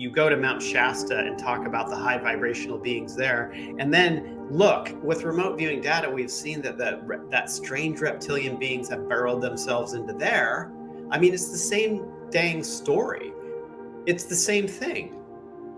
you go to Mount Shasta and talk about the high vibrational beings there, and then look, with remote viewing data, we've seen that strange reptilian beings have burrowed themselves into there. I mean, it's the same dang story. It's the same thing.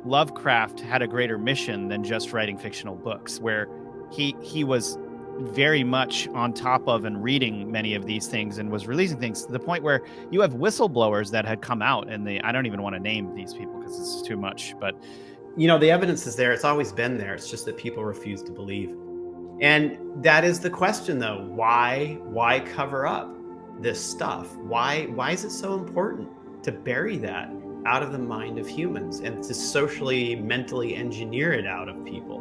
Lovecraft had a greater mission than just writing fictional books, where he was very much on top of and reading many of these things and was releasing things to the point where you have whistleblowers that had come out, and I don't even want to name these people because it's too much, but the evidence is there. It's always been there. It's just that people refuse to believe. And that is the question, though. Why cover up this stuff? Why is it so important to bury that out of the mind of humans and to socially, mentally engineer it out of people?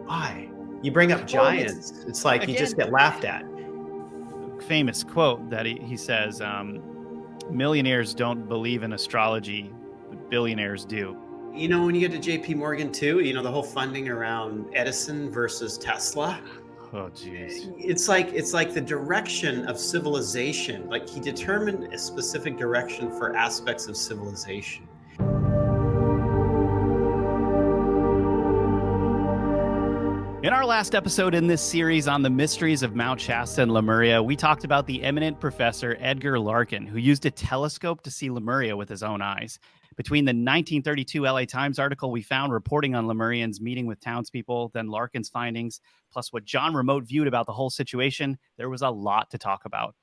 Why? You bring up giants, it's like you just get laughed at. Famous quote that he says, millionaires don't believe in astrology, but billionaires do. When you get to JP Morgan too, the whole funding around Edison versus Tesla. Oh, geez. It's like the direction of civilization. Like, he determined a specific direction for aspects of civilization. In our last episode in this series on the mysteries of Mount Shasta and Lemuria, we talked about the eminent professor Edgar Larkin, who used a telescope to see Lemuria with his own eyes. Between the 1932 LA Times article we found reporting on Lemurians meeting with townspeople, then Larkin's findings, plus what John remote viewed about the whole situation, there was a lot to talk about.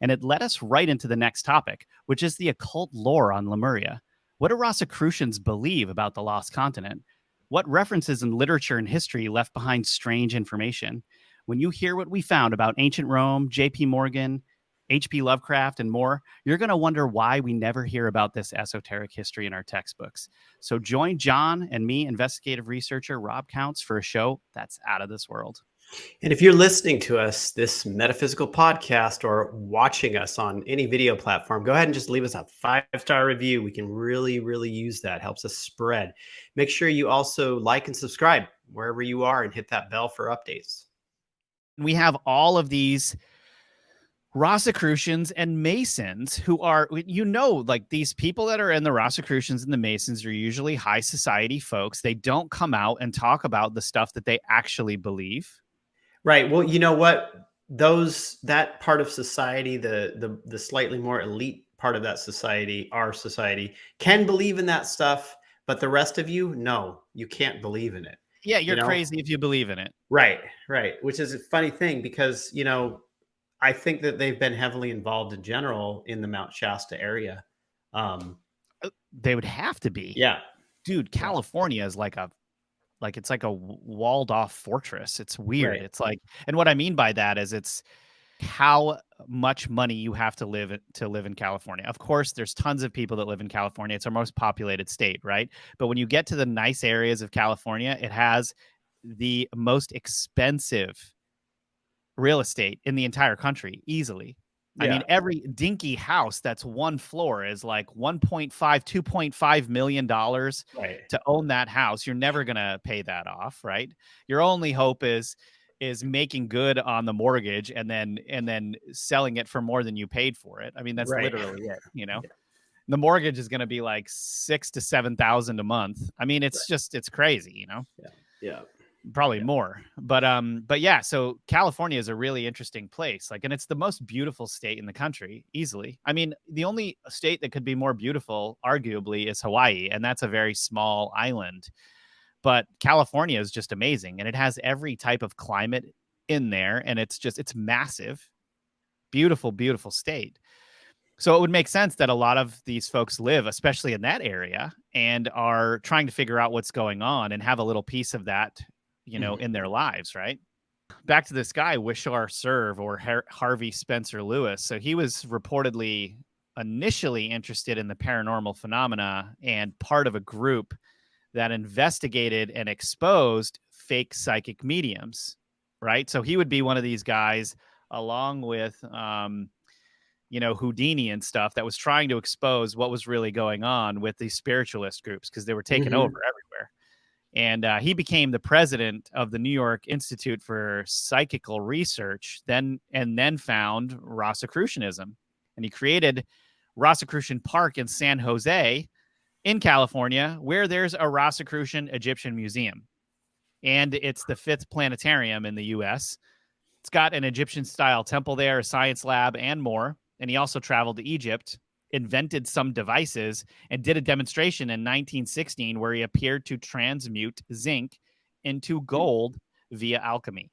And it led us right into the next topic, which is the occult lore on Lemuria. What do Rosicrucians believe about the lost continent? What references in literature and history left behind strange information? When you hear what we found about ancient Rome, J.P. Morgan, H.P. Lovecraft, and more, you're going to wonder why we never hear about this esoteric history in our textbooks. So join John and me, investigative researcher Rob Counts, for a show that's out of this world. And if you're listening to us, this metaphysical podcast, or watching us on any video platform, go ahead and just leave us a 5-star review. We can really, really use that. Helps us spread. Make sure you also like and subscribe wherever you are and hit that bell for updates. We have all of these Rosicrucians and Masons who are, like these people that are in the Rosicrucians and the Masons are usually high society folks. They don't come out and talk about the stuff that they actually believe. Right. Well, you know what? That part of society, the slightly more elite part of that society, our society, can believe in that stuff, but the rest of you, no, you can't believe in it. Yeah, you're crazy if you believe in it. Right. Which is a funny thing because, I think that they've been heavily involved in general in the Mount Shasta area. They would have to be. Yeah. Dude, California is it's like a walled off fortress. It's weird. Right. It's like, and what I mean by that is it's how much money you have to live in California. Of course, there's tons of people that live in California. It's our most populated state, right? But when you get to the nice areas of California, it has the most expensive real estate in the entire country, easily. Yeah. I mean, every dinky house that's one floor is like $2.5 million to own that house. You're never going to pay that off, right? Your only hope is making good on the mortgage and then selling it for more than you paid for it. I mean, that's literally it, Yeah. The mortgage is going to be like $6,000 to $7,000 a month. I mean, it's it's crazy, Yeah. Probably more, but yeah. So California is a really interesting place, and it's the most beautiful state in the country, easily. I mean, the only state that could be more beautiful, arguably, is Hawaii, and that's a very small island. But California is just amazing, and it has every type of climate in there, and it's massive, beautiful, beautiful state. So it would make sense that a lot of these folks live, especially in that area, and are trying to figure out what's going on and have a little piece of that, in their lives, right? Back to this guy, Wishar Serve, or Harvey Spencer Lewis. So he was reportedly initially interested in the paranormal phenomena and part of a group that investigated and exposed fake psychic mediums, right? So he would be one of these guys, along with, Houdini and stuff, that was trying to expose what was really going on with these spiritualist groups, because they were taking over everywhere. And he became the president of the New York Institute for Psychical Research, then found Rosicrucianism. And he created Rosicrucian Park in San Jose in California, where there's a Rosicrucian Egyptian museum. And it's the 5th planetarium in the US. It's got an Egyptian-style temple there, a science lab, and more. And he also traveled to Egypt, invented some devices, and did a demonstration in 1916 where he appeared to transmute zinc into gold via alchemy.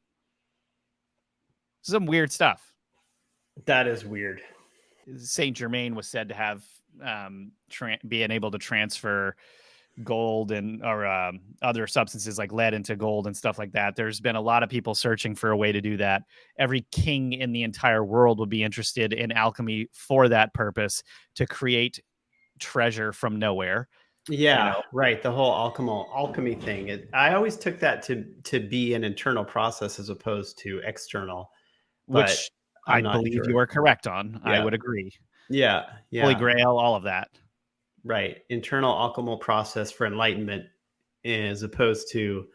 Some weird stuff. That is weird. Saint Germain was said to have being able to transfer gold and or other substances like lead into gold and stuff like that. There's been a lot of people searching for a way to do that. Every king in the entire world would be interested in alchemy for that purpose, to create treasure from nowhere. Yeah, right. The whole alchemy thing. I always took that to be an internal process as opposed to external, which I I'm not believe sure. you are correct on. Yeah. I would agree. Yeah. Holy Grail, all of that. Right. Internal alchemical process for enlightenment as opposed to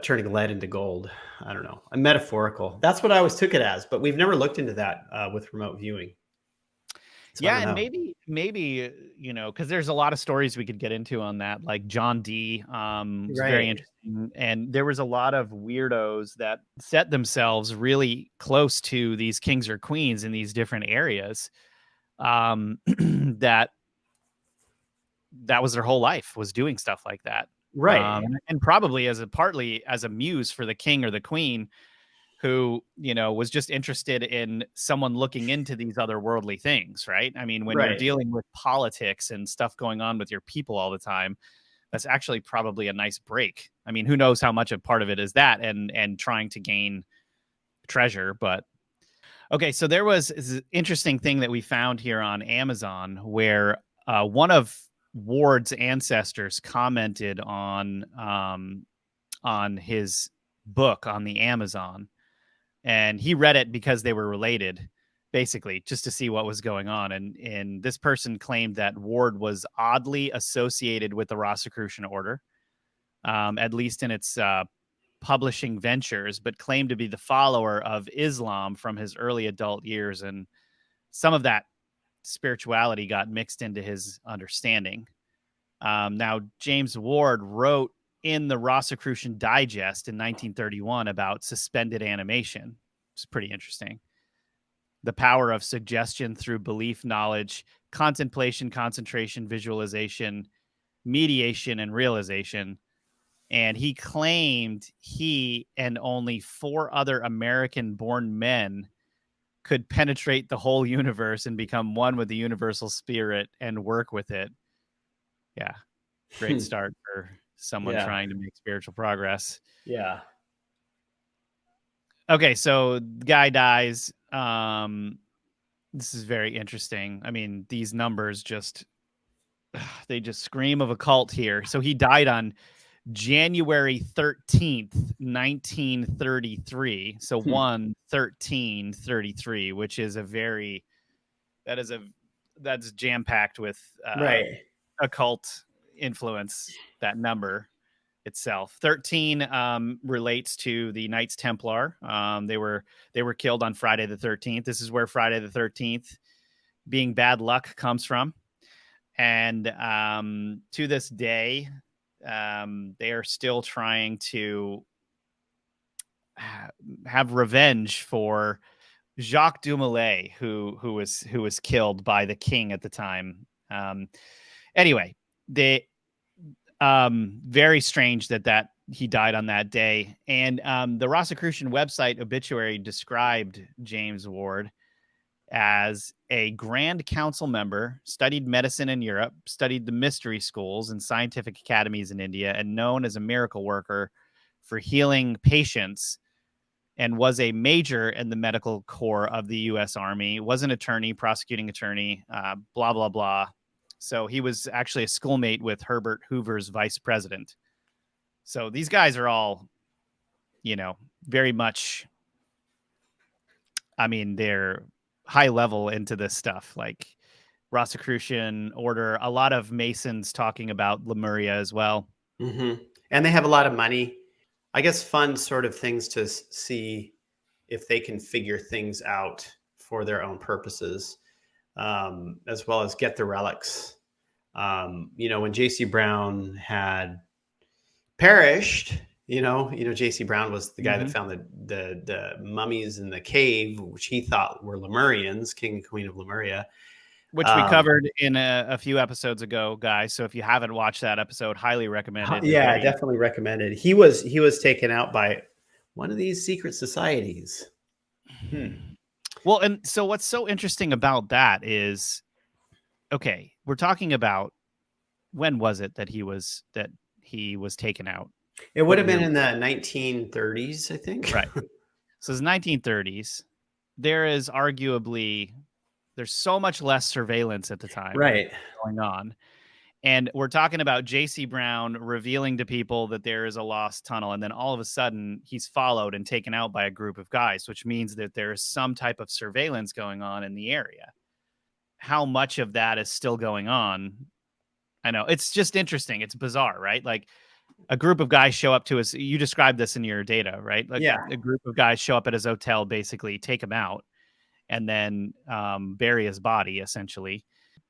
turning lead into gold. I don't know. I'm metaphorical. That's what I always took it as, but we've never looked into that with remote viewing. So yeah, and maybe because there's a lot of stories we could get into on that, like John Dee was very interesting, and there was a lot of weirdos that set themselves really close to these kings or queens in these different areas. That was their whole life, was doing stuff like that, right? And probably partly as a muse for the king or the queen, who was just interested in someone looking into these otherworldly things, right? I mean, when you're dealing with politics and stuff going on with your people all the time, that's actually probably a nice break. I mean, who knows how much a part of it is that and trying to gain treasure. But okay, so there was this interesting thing that we found here on Amazon where one of Ward's ancestors commented on his book on the Amazon, and he read it because they were related, basically, just to see what was going on. And this person claimed that Ward was oddly associated with the Rosicrucian order, at least in its publishing ventures, but claimed to be the follower of Islam from his early adult years. And some of that spirituality got mixed into his understanding. Now, James Ward wrote in the Rosicrucian Digest in 1931 about suspended animation. It's pretty interesting. The power of suggestion through belief, knowledge, contemplation, concentration, visualization, mediation, and realization. And he claimed he and only 4 other American-born men could penetrate the whole universe and become one with the universal spirit and work with it. Yeah. Great start for someone trying to make spiritual progress. Yeah. Okay, so the guy dies. This is very interesting. I mean, these numbers they just scream of occult here. So he died on January 13th, 1933. So 1/13/33, which is that's jam-packed with occult influence, that number itself. 13 relates to the Knights Templar. They were killed on Friday the 13th. This is where Friday the 13th being bad luck comes from. And to this day, they are still trying to have revenge for Jacques Dumoulin, who was killed by the king at the time. Anyway, very strange that he died on that day. And the Rosicrucian website obituary described James Ward as a Grand Council member, studied medicine in Europe, studied the mystery schools and scientific academies in India, and known as a miracle worker for healing patients, and was a major in the medical corps of the U.S. Army, was an attorney, prosecuting attorney, blah, blah, blah. So he was actually a schoolmate with Herbert Hoover's vice president. So these guys are all, very much, I mean, they're high level into this stuff, like Rosicrucian order, a lot of Masons talking about Lemuria as well. Mm-hmm. And they have a lot of money, I guess, fund sort of things to see if they can figure things out for their own purposes, as well as get the relics. When J.C. Brown had perished, J.C. Brown was the guy that found the mummies in the cave, which he thought were Lemurians, king and queen of Lemuria. Which we covered in a few episodes ago, guys. So if you haven't watched that episode, highly recommended. Yeah, definitely recommended. He was taken out by one of these secret societies. Well, and so what's so interesting about that is, okay, we're talking about, when was it that he was taken out? It would have been in the 1930s, I think. Right. So it's 1930s. There's so much less surveillance at the time, right, going on. And we're talking about J.C. Brown revealing to people that there is a lost tunnel. And then all of a sudden he's followed and taken out by a group of guys, which means that there's some type of surveillance going on in the area. How much of that is still going on? I know, it's just interesting. It's bizarre, right? Like, a group of guys show up to us. You described this in your data, right? Like, a group of guys show up at his hotel, basically take him out, and then bury his body, essentially.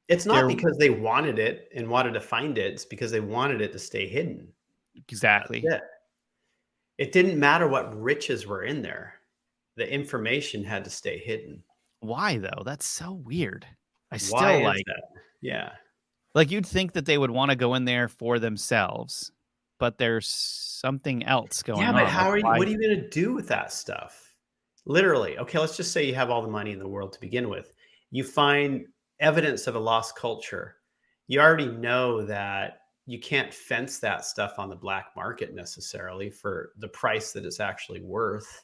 It's not because they wanted it and wanted to find it. It's because they wanted it to stay hidden. Exactly. It didn't matter what riches were in there. The information had to stay hidden. Why, though? That's so weird. Why is that? Yeah. Like, you'd think that they would want to go in there for themselves, but there's something else going on. Yeah, but what are you going to do with that stuff? Literally. Okay, let's just say you have all the money in the world to begin with. You find evidence of a lost culture. You already know that you can't fence that stuff on the black market necessarily for the price that it's actually worth.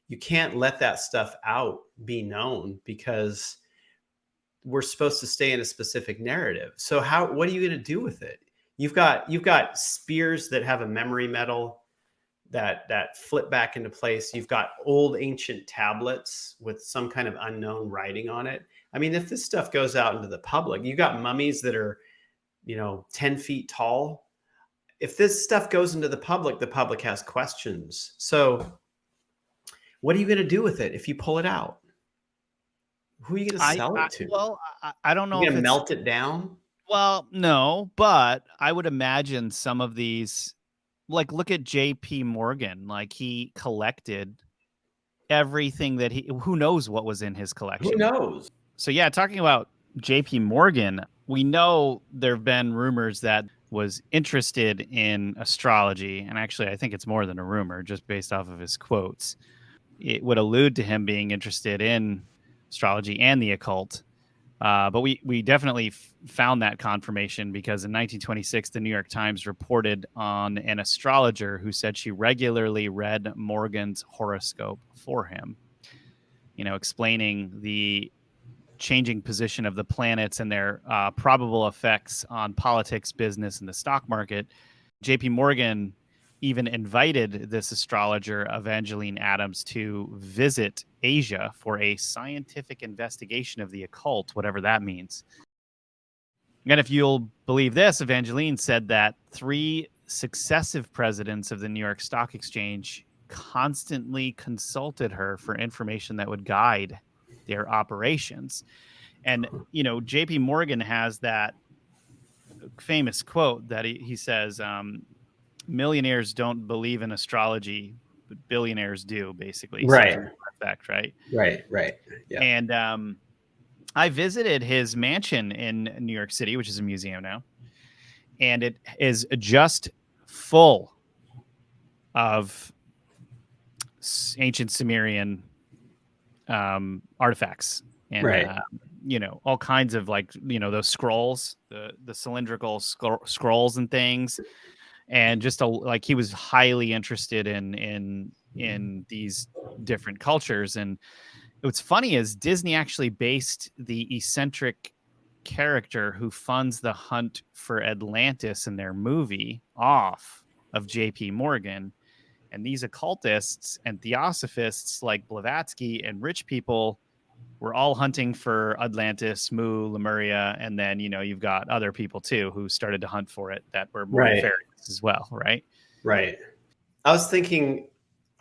You can't let that stuff out be known because we're supposed to stay in a specific narrative. So what are you going to do with it? You've got spears that have a memory metal that flip back into place. You've got old ancient tablets with some kind of unknown writing on it. I mean, if this stuff goes out into the public, you got mummies that are, 10 feet tall. If this stuff goes into the public has questions. So what are you going to do with it if you pull it out? Who are you going to sell it to? Well, I don't know. You're going to melt it down? Well, no, but I would imagine some of these, like, look at J.P. Morgan. Like, he collected everything that who knows what was in his collection. Who knows? So yeah, talking about J.P. Morgan, we know there have been rumors that was interested in astrology. And actually, I think it's more than a rumor, just based off of his quotes. It would allude to him being interested in astrology and the occult. But we definitely found that confirmation because in 1926, the New York Times reported on an astrologer who said she regularly read Morgan's horoscope for him, explaining the changing position of the planets and their probable effects on politics, business, and the stock market. J.P. Morgan even invited this astrologer, Evangeline Adams, to visit Asia for a scientific investigation of the occult, whatever that means. And if you'll believe this, Evangeline said that 3 successive presidents of the New York Stock Exchange constantly consulted her for information that would guide their operations. And, J.P. Morgan has that famous quote that he says, millionaires don't believe in astrology, but billionaires do, basically. Right. Effect, right? Right. Yeah. And I visited his mansion in New York City, which is a museum now. And it is just full of ancient Sumerian artifacts. And, all kinds of, like, those scrolls, the cylindrical scrolls and things. And just he was highly interested in these different cultures. And what's funny is Disney actually based the eccentric character who funds the hunt for Atlantis in their movie off of J.P. Morgan. And these occultists and theosophists like Blavatsky and rich people were all hunting for Atlantis, Mu, Lemuria, and then, you've got other people too who started to hunt for it that were more nefarious as well, right? Right. I was thinking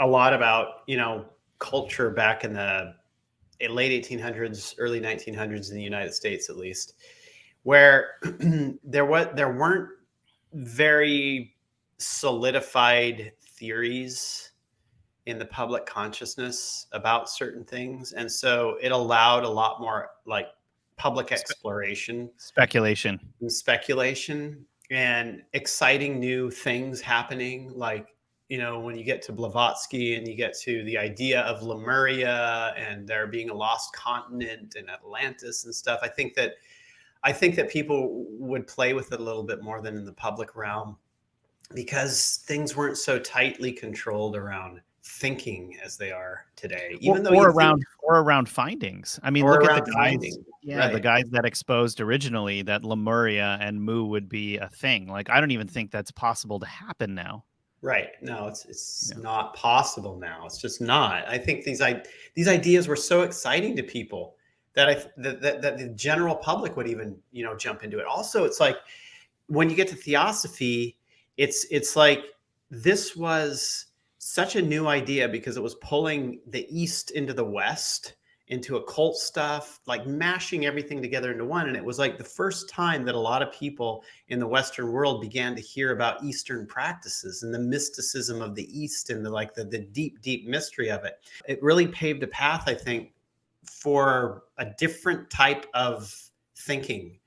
a lot about, culture back in the late 1800s, early 1900s in the United States, at least, where there weren't very solidified theories in the public consciousness about certain things, and so it allowed a lot more like public exploration Speculation. and speculation and exciting new things happening, like, when you get to Blavatsky and you get to the idea of Lemuria and there being a lost continent and Atlantis and stuff. I think that people would play with it a little bit more than in the public realm, because things weren't so tightly controlled around thinking as they are today. Even though or you think, around findings. I mean, or look at the around guys. finding, Yeah, the right? guys that exposed originally that Lemuria and Mu would be a thing. Like, I don't even think that's possible to happen now. Right. No, it's Yeah. not possible now. It's just not. I think these ideas were so exciting to people that that the general public would even, jump into it. Also, it's like when you get to theosophy, it's like this was such a new idea because it was pulling the East into the West, into occult stuff, like mashing everything together into one. And it was like the first time that a lot of people in the Western world began to hear about Eastern practices and the mysticism of the East and the deep, deep mystery of it. It really paved a path, I think, for a different type of thinking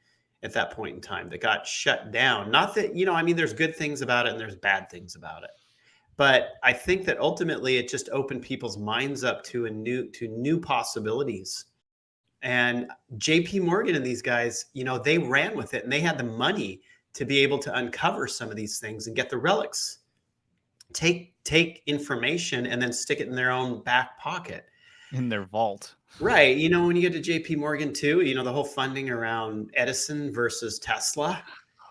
at that point in time that got shut down. Not that, there's good things about it and there's bad things about it. But I think that ultimately it just opened people's minds up to new possibilities. And JP Morgan and these guys, they ran with it and they had the money to be able to uncover some of these things and get the relics, take information and then stick it in their own back pocket. In their vault. Right. When you get to JP Morgan too, the whole funding around Edison versus Tesla.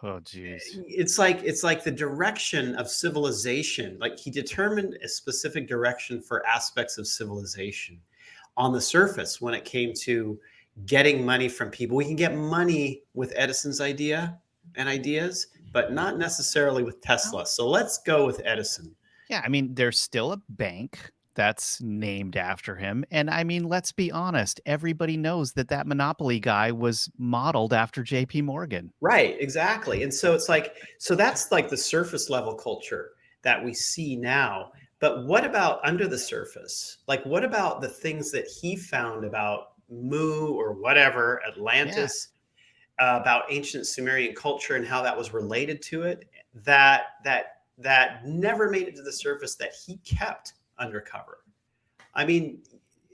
Oh, geez. It's like the direction of civilization. Like, he determined a specific direction for aspects of civilization on the surface when it came to getting money from people. We can get money with Edison's idea and ideas, but not necessarily with Tesla. So let's go with Edison. Yeah, I mean, there's still a bank that's named after him. And I mean, let's be honest, everybody knows that Monopoly guy was modeled after JP Morgan. Right, exactly. And so that's like the surface level culture that we see now. But what about under the surface? Like, what about the things that he found about Mu or whatever, Atlantis, about ancient Sumerian culture and how that was related to it, that never made it to the surface, that he kept undercover? I mean,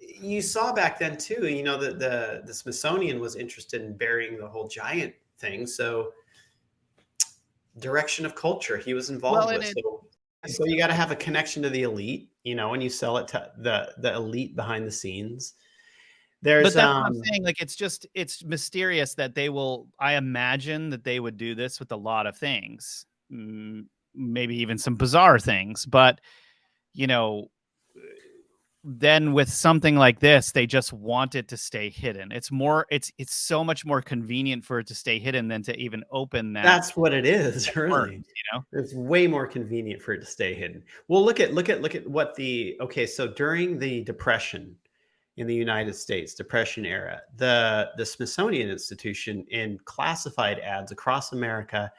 you saw back then too, the Smithsonian was interested in burying the whole giant thing. So direction of culture he was involved with. So you got to have a connection to the elite, and you sell it to the elite behind the scenes. But that's what I'm saying. Like, it's mysterious that I imagine that they would do this with a lot of things, maybe even some bizarre things, but then with something like this, they just want it to stay hidden. It's so much more convenient for it to stay hidden than to even open that. That's what it is, really. It's way more convenient for it to stay hidden. Well, look at what so during the Depression in the United States, Depression era, the Smithsonian Institution, in classified ads across America,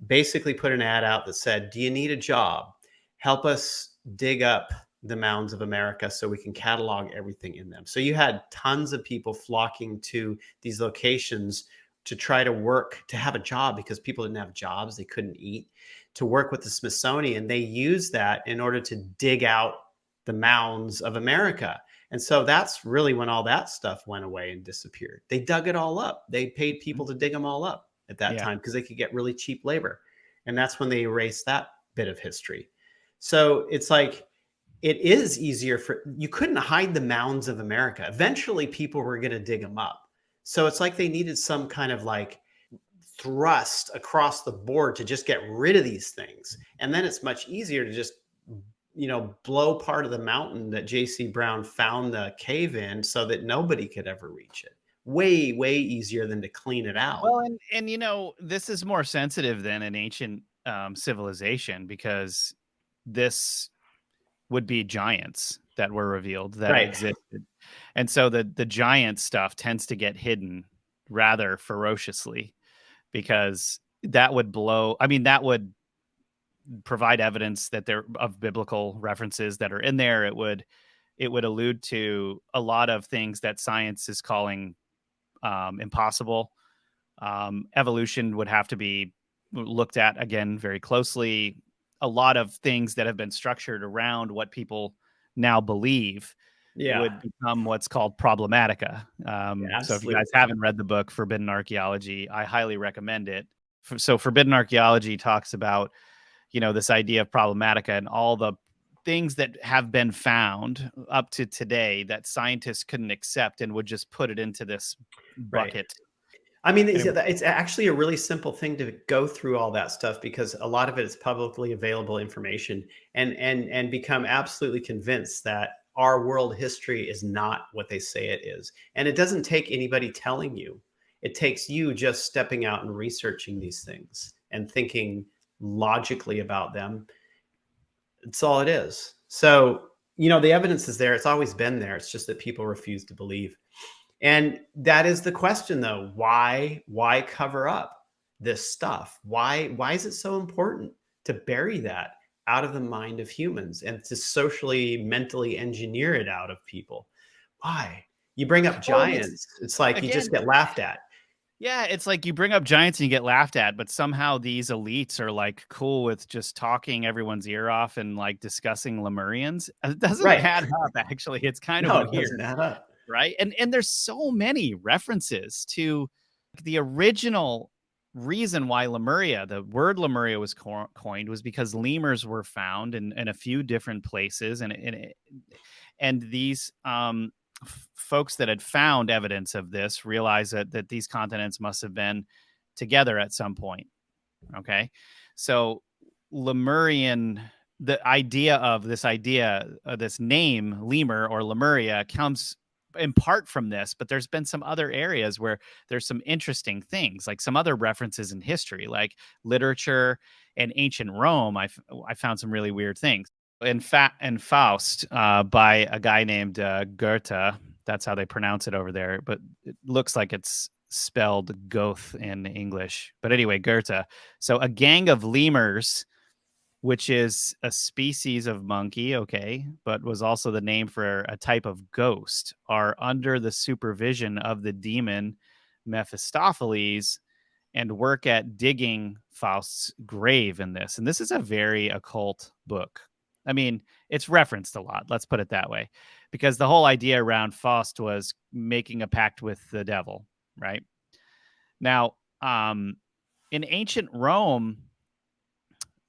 basically put an ad out that said, "Do you need a job? Help us dig up the mounds of America so we can catalog everything in them." So you had tons of people flocking to these locations to try to work, to have a job, because people didn't have jobs, they couldn't eat, to work with the Smithsonian. They used that in order to dig out the mounds of America. And so that's really when all that stuff went away and disappeared. They dug it all up. They paid people to dig them all up at that time because they could get really cheap labor. And that's when they erased that bit of history. So it's like, it is easier you couldn't hide the mounds of America. Eventually people were going to dig them up. So it's like they needed some kind of like thrust across the board to just get rid of these things. And then it's much easier to just, blow part of the mountain that J.C. Brown found the cave in so that nobody could ever reach it. Way, way easier than to clean it out. Well, and this is more sensitive than an ancient civilization, because this would be giants that were revealed that existed. And so the giant stuff tends to get hidden rather ferociously. because that would blow. I mean, that would provide evidence that there of biblical references that are in there. It would allude to a lot of things that science is calling impossible. Evolution would have to be looked at again very closely. A lot of things that have been structured around what people now believe Yeah, would become what's called problematica. yeah, So if you absolutely. guys haven't read the book Forbidden Archaeology, I highly recommend it. So Forbidden Archaeology talks about, this idea of problematica and all the things that have been found up to today that scientists couldn't accept and would just put it into this Right. bucket. I mean, And it's actually a really simple thing to go through all that stuff because a lot of it is publicly available information, and become absolutely convinced that our world history is not what they say it is. And it doesn't take anybody telling you. It takes you just stepping out and researching these things and thinking logically about them. It's all it is. So, the evidence is there. It's always been there. It's just that people refuse to believe. And that is the question though. Why cover up this stuff? Why is it so important to bury that out of the mind of humans and to socially, mentally engineer it out of people? Why? You bring up well, and it's giants, it's like you just again, get laughed at. yeah, it's like you bring up giants and you get laughed at, but somehow these elites are like cool with just talking everyone's ear off and like discussing Lemurians. It doesn't Right. add up, actually. It's kind of No, it weird, doesn't add up. right? And there's so many references to the original reason why Lemuria, the word Lemuria was coined, was because lemurs were found in a few different places, and these folks that had found evidence of this realized that these continents must have been together at some point. Okay, so Lemurian, the idea of this name Lemur or Lemuria comes in part from this, but there's been some other areas where there's some interesting things, like some other references in history, like literature and ancient Rome. I found some really weird things. In Faust, by a guy named Goethe. That's how they pronounce it over there, but it looks like it's spelled Goth in English. But anyway, Goethe. So a gang of lemurs, which is a species of monkey, okay, but was also the name for a type of ghost, are under the supervision of the demon Mephistopheles and work at digging Faust's grave in this. And this is a very occult book. I mean, it's referenced a lot, let's put it that way, because the whole idea around Faust was making a pact with the devil, right? Now, in ancient Rome,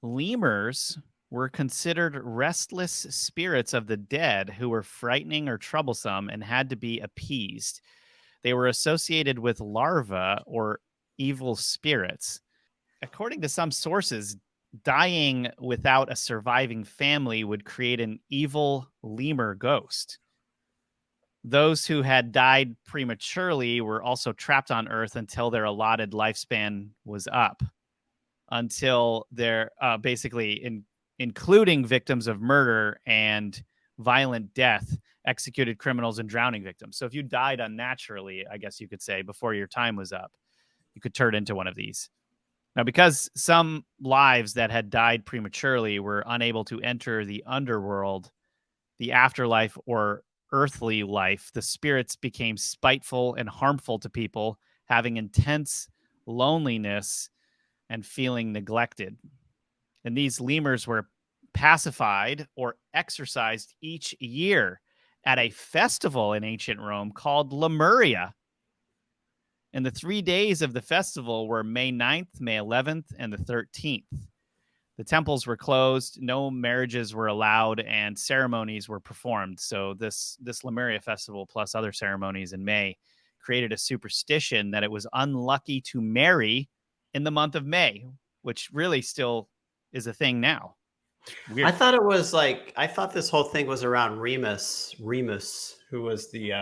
lemurs were considered restless spirits of the dead who were frightening or troublesome and had to be appeased. They were associated with larvae or evil spirits. According to some sources, dying without a surviving family would create an evil lemur ghost. Those who had died prematurely were also trapped on Earth until their allotted lifespan was up, until they're including victims of murder and violent death, executed criminals, and drowning victims. So if you died unnaturally, I guess you could say, before your time was up, you could turn into one of these. Now, because some lives that had died prematurely were unable to enter the underworld, the afterlife, or earthly life, the spirits became spiteful and harmful to people, having intense loneliness and feeling neglected. And these lemurs were pacified or exorcised each year at a festival in ancient Rome called Lemuria. And the 3 days of the festival were May 9th, May 11th, and the 13th. The temples were closed, no marriages were allowed, and ceremonies were performed. So this Lemuria festival, plus other ceremonies in May, created a superstition that it was unlucky to marry in the month of May, which really still is a thing now. I Weird. thought it was like I thought this whole thing was around Remus, who was the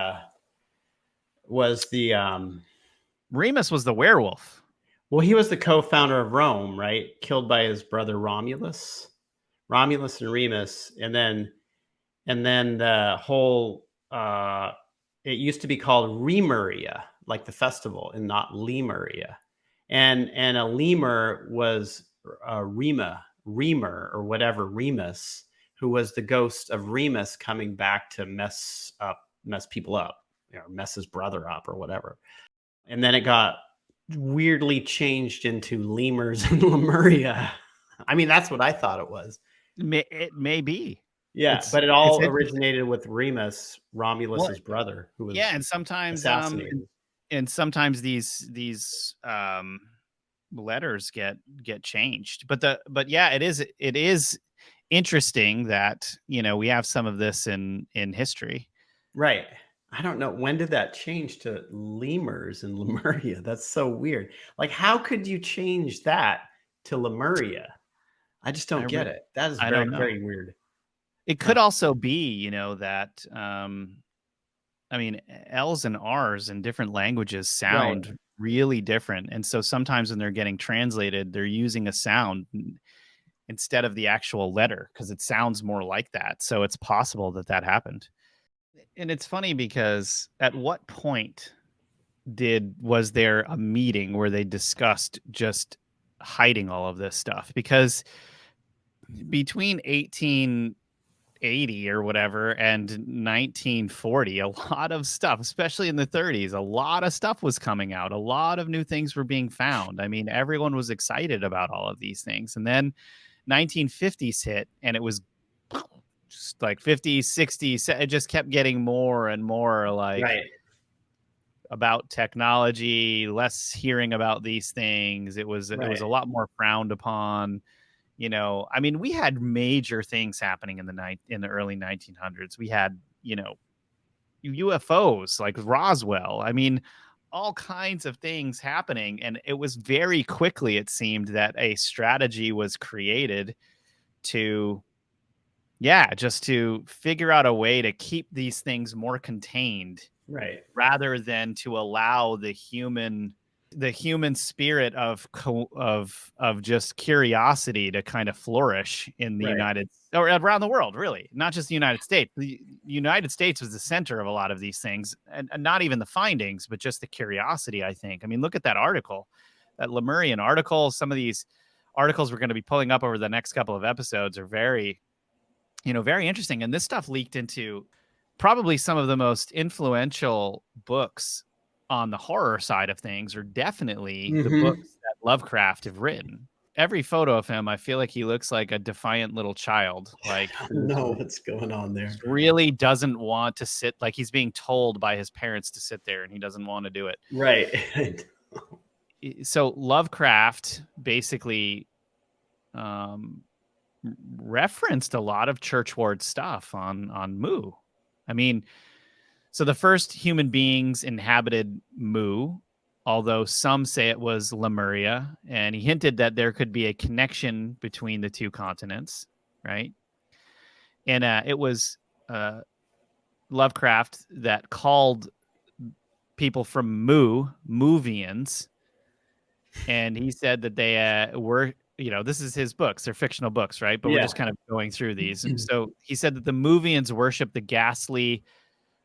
Remus was the werewolf. well, he was the co-founder of Rome, right? Killed by his brother Romulus and Remus, and then the whole it used to be called Remuria, like the festival, and not Lemuria. and a lemur was Remer or whatever, Remus, who was the ghost of Remus coming back to mess people up, mess his brother up or whatever. And then it got weirdly changed into lemurs and Lemuria. I mean, that's what I thought it was. It may be. Yeah, but it all originated with Remus, Romulus's brother, who was and sometimes assassinated. And sometimes these letters get changed. But yeah, it is interesting that we have some of this in history. Right. I don't know, when did that change to lemurs and Lemuria? That's so weird. Like, how could you change that to Lemuria? I just don't get it. That is very, very weird. It could also be, that I mean, L's and R's in different languages sound really different. And so sometimes when they're getting translated, they're using a sound instead of the actual letter because it sounds more like that. So it's possible that happened. And it's funny because at what point was there a meeting where they discussed just hiding all of this stuff? Because between 1880 or whatever and 1940, a lot of stuff, especially in the 30s, a lot of stuff was coming out. A lot of new things were being found. I mean, everyone was excited about all of these things. And then 1950s hit and it was just like 50s, 60s. It just kept getting more and more like about technology, less hearing about these things. It was a lot more frowned upon. I mean, we had major things happening in the early 1900s. We had, UFOs like Roswell. I mean, all kinds of things happening. And it was very quickly, it seemed, that a strategy was created to, just to figure out a way to keep these things more contained. Right. Rather than to allow the human spirit of just curiosity to kind of flourish in the United or around the world, really, not just the United States. The United States was the center of a lot of these things, and not even the findings, but just the curiosity, I think. I mean, look at that article, that Lemurian article. Some of these articles we're going to be pulling up over the next couple of episodes are very, very interesting. And this stuff leaked into probably some of the most influential books on the horror side of things are definitely the books that Lovecraft have written. Every photo of him, I feel like he looks like a defiant little child. Like, I don't know what's going on there. Really doesn't want to sit, like he's being told by his parents to sit there and he doesn't want to do it. Right. So Lovecraft basically referenced a lot of churchward stuff on Mu. I mean, so the first human beings inhabited Mu, although some say it was Lemuria, and he hinted that there could be a connection between the two continents, right? And it was Lovecraft that called people from Mu Movians, and he said that they were, this is his books, they're fictional books, right? But we're just kind of going through these. So he said that the Movians worship the ghastly,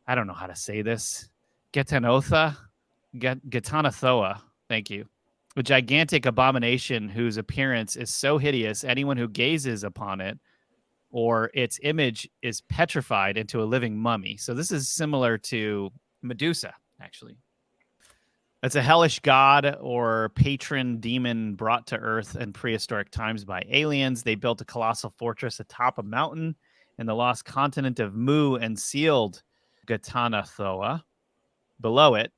I don't know how to say this, Getanotha, thank you, a gigantic abomination whose appearance is so hideous, anyone who gazes upon it or its image is petrified into a living mummy. So this is similar to Medusa, actually. It's a hellish god or patron demon brought to Earth in prehistoric times by aliens. They built a colossal fortress atop a mountain in the lost continent of Mu and sealed Gatanathoa below it,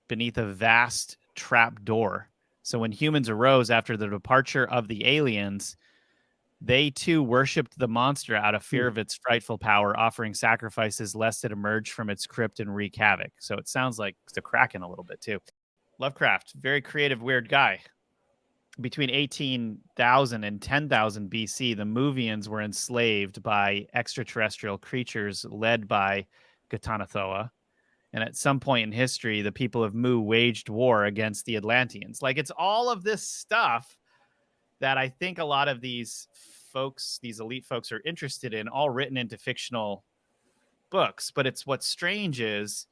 beneath a vast trap door. So when humans arose after the departure of the aliens, they too worshipped the monster out of fear of its frightful power, offering sacrifices lest it emerge from its crypt and wreak havoc. So it sounds like the Kraken a little bit too. Lovecraft, very creative, weird guy. Between 18,000 and 10,000 BC, the Movians were enslaved by extraterrestrial creatures led by Gatanathoa. And at some point in history, the people of Mu waged war against the Atlanteans. Like, it's all of this stuff that I think a lot of these folks, these elite folks, are interested in, all written into fictional books. But it's what's strange is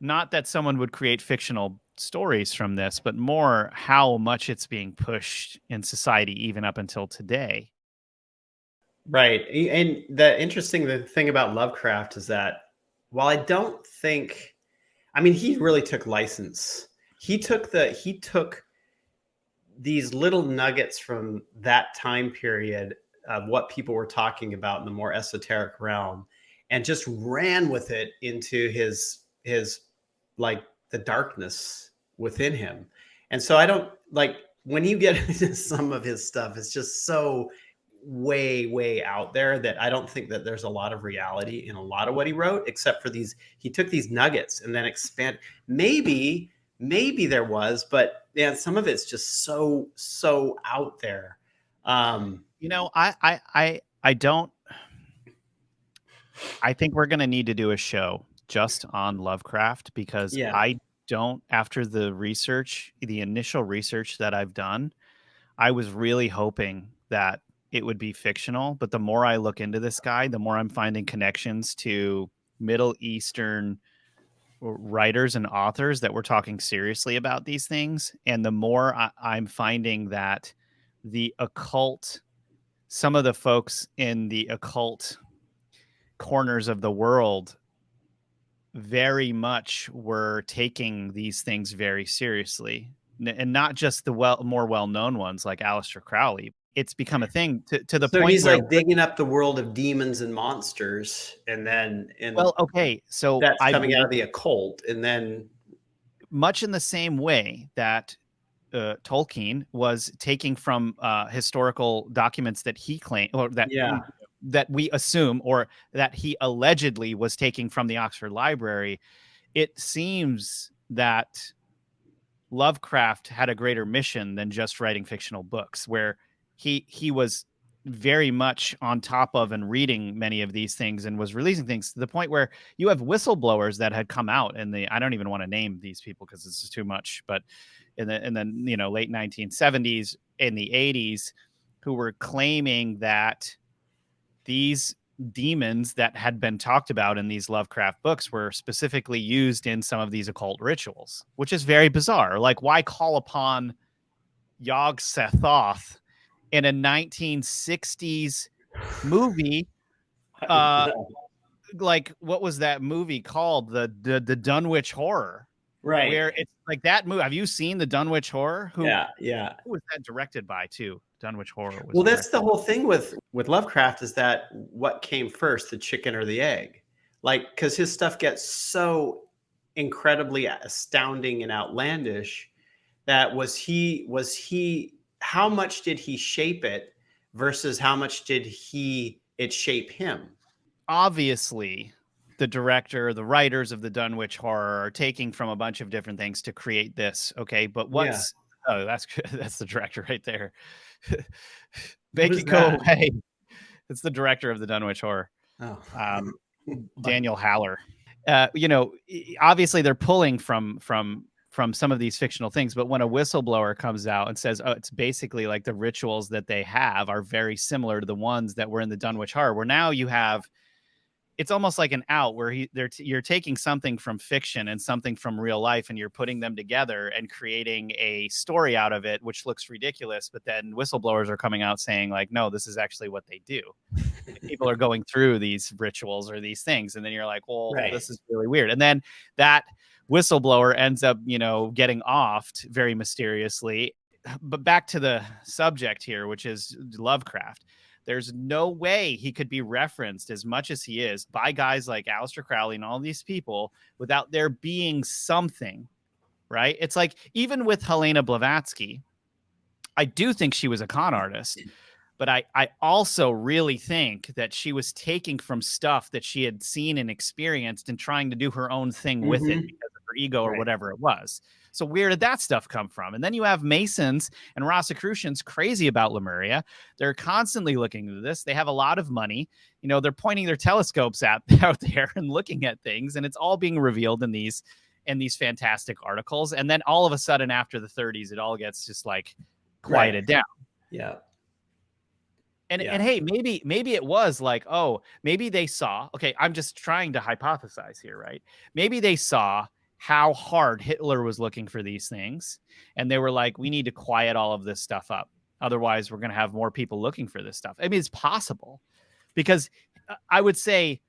not that someone would create fictional stories from this, but more how much it's being pushed in society even up until today. Right. And the thing about Lovecraft is that while I don't think, I mean, he really took license. He took these little nuggets from that time period of what people were talking about in the more esoteric realm and just ran with it into his like the darkness within him. And so I don't like when you get into some of his stuff, it's just so way out there that I don't think that there's a lot of reality in a lot of what he wrote, except for these, he took these nuggets and then expand. Maybe there was, but yeah, some of it's just so out there. You know, I don't. I think we're gonna need to do a show just on Lovecraft because Yeah. I don't. After the research, the initial research that I've done, I was really hoping that it would be fictional. But the more I look into this guy, the more I'm finding connections to Middle Eastern writers and authors that were talking seriously about these things. And the more I'm finding that the occult, some of the folks in the occult corners of the world very much were taking these things very seriously. And not just the more well-known ones like Aleister Crowley. It's become a thing to the So point he's where, like digging up the world of demons and monsters, and well, okay, so that's I coming out believe of the occult, and then much in the same way that Tolkien was taking from historical documents that he claimed, or yeah, that we assume, or that he allegedly was taking from the Oxford Library. It seems that Lovecraft had a greater mission than just writing fictional books, where he was very much on top of and reading many of these things and was releasing things to the point where you have whistleblowers that had come out in the, I don't even want to name these people because it's just too much, but in the late 1970s, in the 80s, who were claiming that these demons that had been talked about in these Lovecraft books were specifically used in some of these occult rituals, which is very bizarre. Like, why call upon Yog Sothoth in a 1960s movie? Like, what was that movie called? The Dunwich Horror, right, where it's like that movie. Have you seen the Dunwich Horror? Who yeah. was that directed by too? Dunwich Horror was Well, that's directed. the whole thing with Lovecraft is that what came first, the chicken or the egg? Like, because his stuff gets so incredibly astounding and outlandish that was he how much did he shape it versus how much did it shape him? Obviously, the director, the writers of the Dunwich Horror are taking from a bunch of different things to create this. Okay, but Yeah. what's that's the director right there. What Make is it go that? away. It's the director of the Dunwich Horror, Oh. Daniel Haller. Obviously they're pulling from some of these fictional things, but when a whistleblower comes out and says, "Oh, it's basically like the rituals that they have are very similar to the ones that were in the Dunwich Horror," where now you have, it's almost like an out where you're taking something from fiction and something from real life and you're putting them together and creating a story out of it, which looks ridiculous. But then whistleblowers are coming out saying like, no, this is actually what they do. People are going through these rituals or these things. And then you're like, well, Right. this is really weird. And then that whistleblower ends up, getting offed very mysteriously. But back to the subject here, which is Lovecraft. There's no way he could be referenced as much as he is by guys like Aleister Crowley and all these people without there being something, right? It's like, even with Helena Blavatsky, I do think she was a con artist, but I also really think that she was taking from stuff that she had seen and experienced and trying to do her own thing with it because of her ego or Right. whatever it was. So where did that stuff come from? And then you have Masons and Rosicrucians crazy about Lemuria. They're constantly looking into this. They have a lot of money. They're pointing their telescopes out there and looking at things, and it's all being revealed in these fantastic articles. And then all of a sudden, after the 30s, it all gets just like quieted down. Yeah. And hey, maybe it was like, oh, maybe they saw, okay, I'm just trying to hypothesize here, right? Maybe they saw, how hard Hitler was looking for these things. And they were like, we need to quiet all of this stuff up. Otherwise, we're going to have more people looking for this stuff. I mean, it's possible because I would say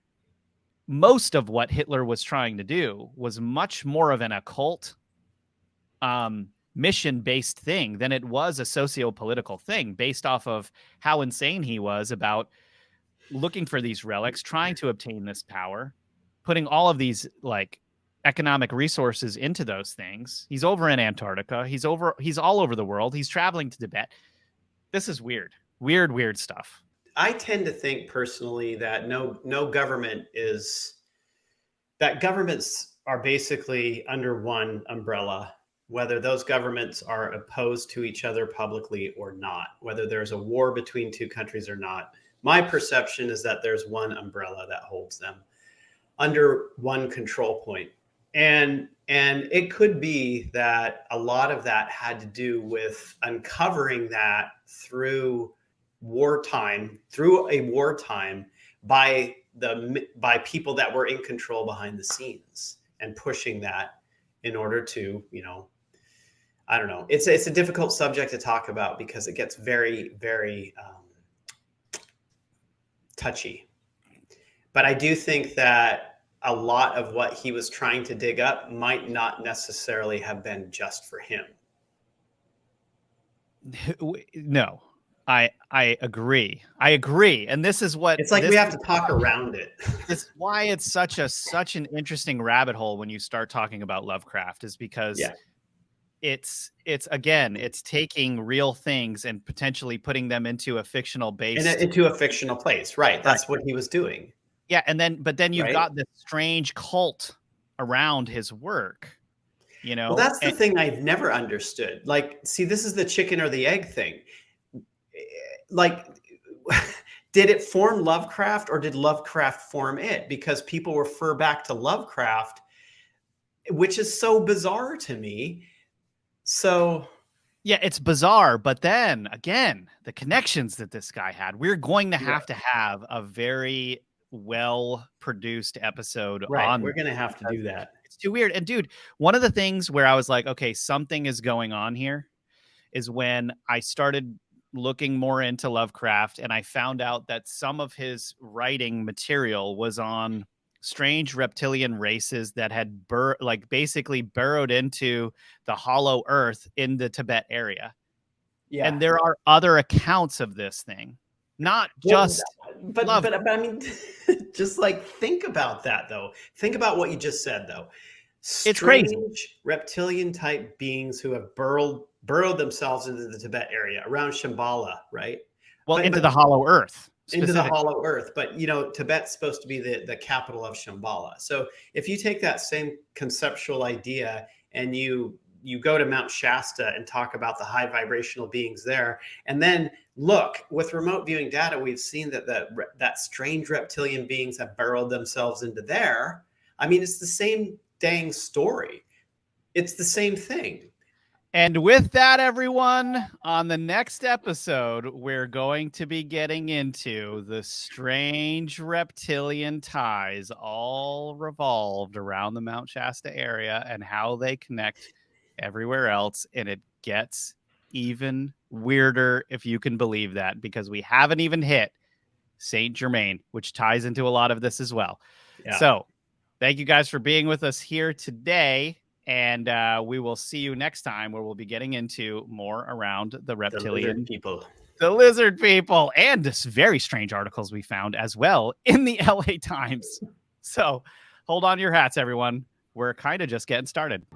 most of what Hitler was trying to do was much more of an occult mission-based thing than it was a socio-political thing, based off of how insane he was about looking for these relics, trying to obtain this power, putting all of these like economic resources into those things. He's over in Antarctica. He's all over the world. He's traveling to Tibet. This is weird stuff. I tend to think personally that no government is, that governments are basically under one umbrella, whether those governments are opposed to each other publicly or not, whether there's a war between two countries or not. My perception is that there's one umbrella that holds them under one control point. And it could be that a lot of that had to do with uncovering that through a wartime by people that were in control behind the scenes and pushing that in order to, I don't know. It's a difficult subject to talk about because it gets very, very touchy. But I do think that a lot of what he was trying to dig up might not necessarily have been just for him. No, I agree. And this is what it's like, we have to talk around it. It's why it's such an interesting rabbit hole when you start talking about Lovecraft, is because it's taking real things and potentially putting them into a fictional base, into a fictional place. Right. That's what he was doing. Yeah. But then you've got this strange cult around his work, Well, that's the thing I've never understood. Like, see, this is the chicken or the egg thing. Like, did it form Lovecraft or did Lovecraft form it? Because people refer back to Lovecraft, which is so bizarre to me. So yeah, it's bizarre. But then again, the connections that this guy had, we're going to have to have a very well-produced episode on. We're going to have to do that. It's too weird. And dude, one of the things where I was like, okay, something is going on here is when I started looking more into Lovecraft and I found out that some of his writing material was on strange reptilian races that had basically burrowed into the hollow earth in the Tibet area. Yeah. And there are other accounts of this thing. Not just but I mean, just like, think about that though. Think about what you just said though. It's crazy. Reptilian type beings who have burrowed themselves into the Tibet area around Shambhala, right? Well, into the hollow earth. Into the hollow earth. But Tibet's supposed to be the capital of Shambhala. So if you take that same conceptual idea and you go to Mount Shasta and talk about the high vibrational beings there, and then look, with remote viewing data, we've seen that strange reptilian beings have burrowed themselves into there. I mean, it's the same dang story. It's the same thing. And with that, everyone, on the next episode, we're going to be getting into the strange reptilian ties all revolved around the Mount Shasta area and how they connect everywhere else. And it gets even weirder, if you can believe that, because we haven't even hit Saint Germain, which ties into a lot of this as well. Yeah. So thank you guys for being with us here today. And we will see you next time, where we'll be getting into more around the reptilian people, the lizard people, and this very strange articles we found as well in the LA Times. So hold on to your hats, everyone. We're kind of just getting started.